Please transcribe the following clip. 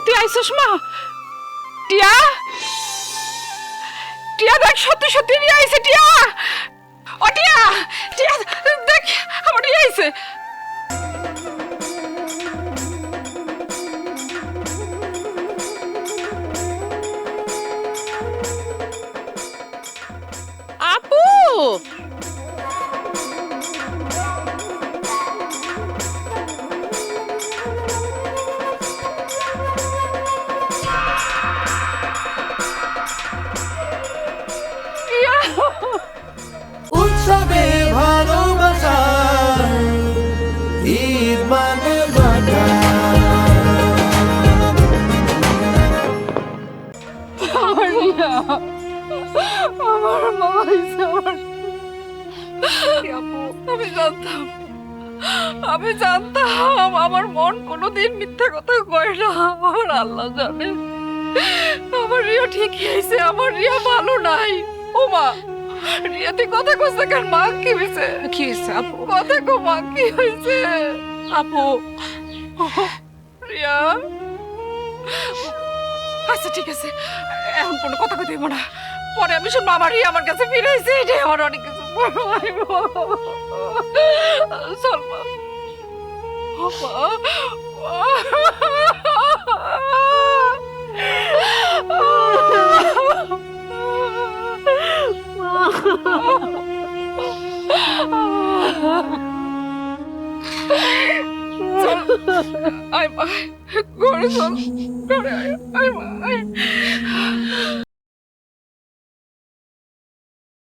তুই আইসস মা? টিয়া, টিয়া দেখ, সত্যি সত্যি রিয়া আইছে। টিয়া, ও টিয়া, টিয়া দেখ, আমার রিয়া আইছে। আপু, উৎসবে ভালোবাসা ঈদ মানে বাঁধা। আমার রিয়া, আমার মা আইছে। আমি জানতাম, আমি জানতাম আমার মন কোনোদিন মিথ্যা কথা কয় না। আমার আল্লাহ জানে আমার রিয়া ঠিকই আইছে। আমার রিয়া ভালো নাই। ও মা, রিয়া তুই কথা কইছে কেন? মা কি হইছে? কি হইছে আপু? কথা কো মা, কি হইছে? আপু, রিয়া, আচ্ছা ঠিক আছে, এখন কোনো কথা কইতে হইব না। পরে আমি শুনবো আমার রিয়া আমার কাছে ফিরে আইছে। এটাই আমার অনেক কিছু বড় হইব। চল মা। আয় মা, ঘরে চল, ঘরে আয়, আয় মা, আয়।